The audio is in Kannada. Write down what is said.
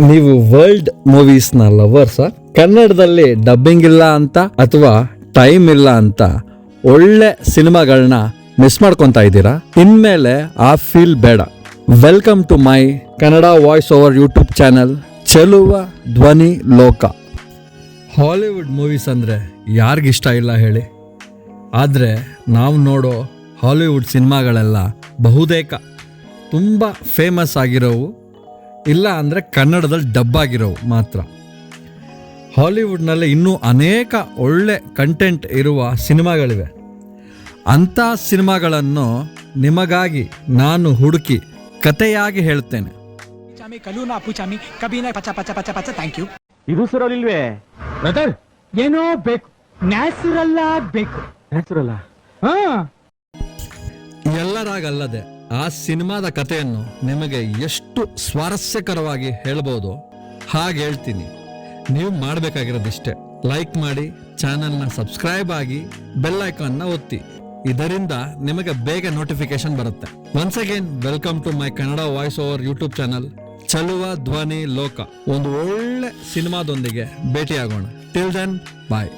ನೀವು ವರ್ಲ್ಡ್ ಮೂವೀಸ್ನ ಲವರ್ಸಾ? ಕನ್ನಡದಲ್ಲಿ ಡಬ್ಬಿಂಗ್ ಇಲ್ಲ ಅಂತ ಅಥವಾ ಟೈಮ್ ಇಲ್ಲ ಅಂತ ಒಳ್ಳೆ ಸಿನಿಮಾಗಳನ್ನ ಮಿಸ್ ಮಾಡ್ಕೊತಾ ಇದ್ದೀರಾ? ಇನ್ಮೇಲೆ ಆ ಫೀಲ್ ಬೇಡ. Welcome to my Kannada voice over YouTube channel Cheluva Dhwani Loka. Hollywood movies ಅಂದರೆ ಯಾರಿಗಿಷ್ಟ ಇಲ್ಲ ಹೇಳಿ? ಆದರೆ ನಾವು ನೋಡೋ ಹಾಲಿವುಡ್ ಸಿನಿಮಾಗಳೆಲ್ಲ ಬಹುತೇಕ ತುಂಬ ಫೇಮಸ್ ಆಗಿರೋವು, ಇಲ್ಲ ಅಂದರೆ ಕನ್ನಡದಲ್ಲಿ ಡಬ್ ಆಗಿರೋವು ಮಾತ್ರ. ಹಾಲಿವುಡ್ನಲ್ಲಿ ಇನ್ನೂ ಅನೇಕ ಒಳ್ಳೆ ಕಂಟೆಂಟ್ ಇರುವ ಸಿನಿಮಾಗಳಿವೆ. ಅಂಥ ಸಿನಿಮಾಗಳನ್ನು ನಿಮಗಾಗಿ ನಾನು ಹುಡುಕಿ ಕಥೆಯಾಗಿ ಹೇಳ್ತೇನೆ. ಇದು ಸುರಲಿಲ್ವೇ ಬ್ರದರ್? ಏನೋ ಬೇಕು, ನ್ಯಾಚುರಲ್ ಬೇಕು. ನ್ಯಾಚುರಲ್ ಎಲ್ಲರಾಗಲ್ಲದೆ ಆ ಸಿನಿಮಾದ ಕಥೆಯನ್ನು ನಿಮಗೆ ಎಷ್ಟು ಸ್ವಾರಸ್ಯಕರವಾಗಿ ಹೇಳ್ಬೋದು ಹಾಗೆ ಹೇಳ್ತೀನಿ. ನೀವು ಮಾಡಬೇಕಾಗಿರೋದಿಷ್ಟೇ, ಲೈಕ್ ಮಾಡಿ, ಚಾನಲ್ನ ಸಬ್ಸ್ಕ್ರೈಬ್ ಆಗಿ, ಬೆಲ್ ಐಕಾನ್ನ ಒತ್ತಿ. ಇದರಿಂದ ನಿಮಗೆ ಬೇಗ ನೋಟಿಫಿಕೇಶನ್ ಬರುತ್ತೆ. Once again welcome to my Kannada voice over YouTube channel Cheluva Dhwani Loka. ಒಂದು ಒಳ್ಳೆ ಸಿನಿಮಾದೊಂದಿಗೆ ಭೇಟಿಯಾಗೋಣ. ಟಿಲ್ ದೆನ್ ಬಾಯ್.